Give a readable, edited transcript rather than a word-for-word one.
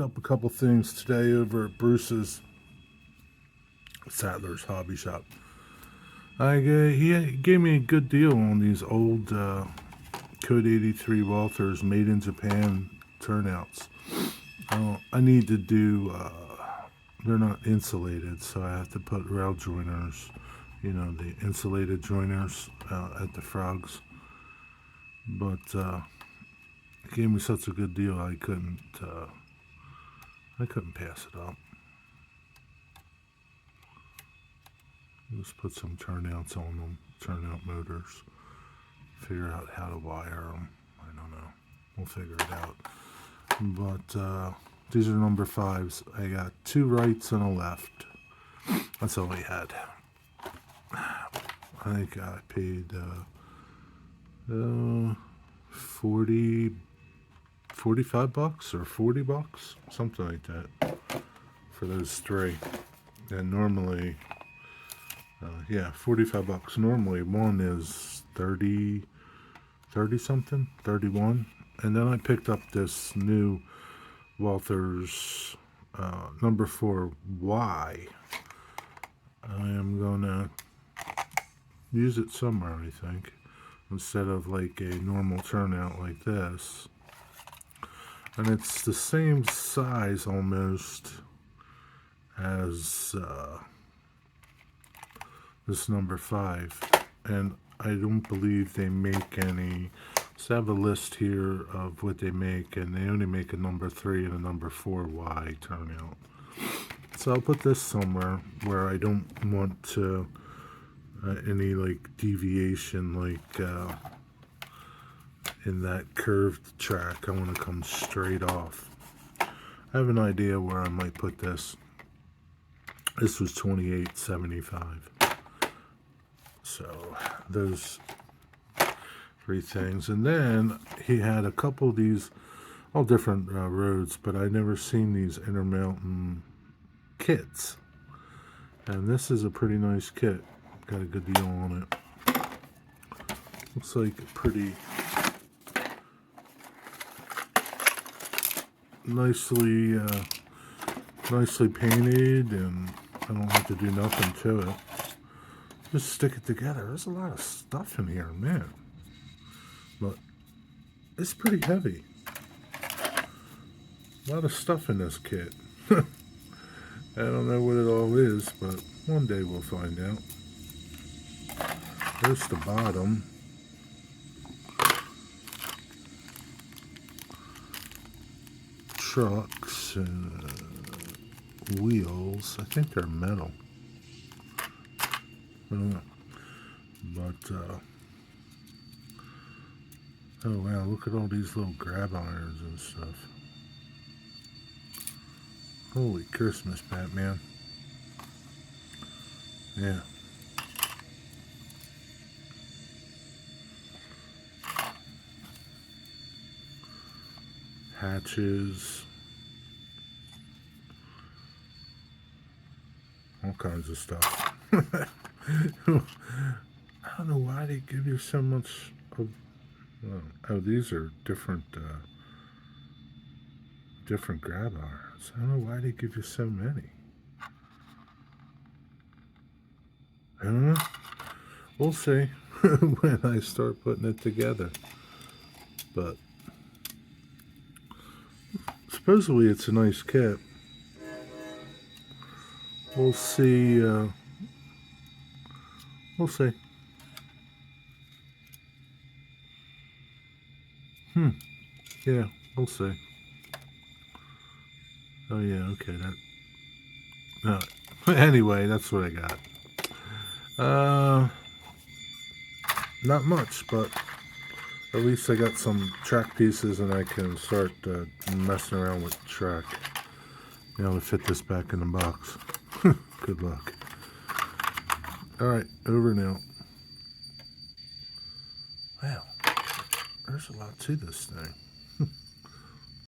Up a couple things today over at Bruce's Saddler's Hobby Shop. He gave me a good deal on these old Code 83 Walthers made in Japan turnouts. I need to do, they're not insulated, so I have to put rail joiners, you know, the insulated joiners at the frogs. But he gave me such a good deal I couldn't pass it up. Just put some turnouts on them, turnout motors. Figure out how to wire them. I don't know. We'll figure it out. But these are number 5s. I got 2 rights and a left. That's all he had. I think I paid 45 bucks or 40 bucks, something like that, for those 3. And normally, 45 bucks. Normally one is 30 something, 31. And then I picked up this new Walthers number 4Y. I am gonna use it somewhere, I think, instead of like a normal turnout like this. And it's the same size almost as this number 5, and I don't believe they make any. So I have a list here of what they make, and they only make a number 3 and a number 4Y turnout. So I'll put this somewhere where I don't want to any like deviation, like in that curved track. I want to come straight off. I have an idea where I might put this. This was $28.75. So those 3 things, and then he had a couple of these, all different roads, but I never seen these Intermountain kits, and this is a pretty nice kit. Got a good deal on it. Looks like a pretty nicely painted, and I don't have to do nothing to it. Just stick it together. There's a lot of stuff in here, man. But it's pretty heavy. A lot of stuff in this kit. I don't know what it all is, but one day we'll find out. There's the bottom. Trucks and wheels. I think they're metal. I don't know. But oh wow, look at all these little grab irons and stuff. Holy Christmas, Batman. Yeah. Hatches. All kinds of stuff. I don't know why they give you so much of. Oh, these are different grab irons. I don't know why they give you so many. I don't know. We'll see when I start putting it together. But supposedly it's a nice kit. We'll see. We'll see. Yeah, we'll see. Oh yeah, okay, that. Anyway, that's what I got. Not much, but at least I got some track pieces, and I can start messing around with the track. You know, to fit this back in the box. Good luck. Alright, over now. Wow, there's a lot to this thing.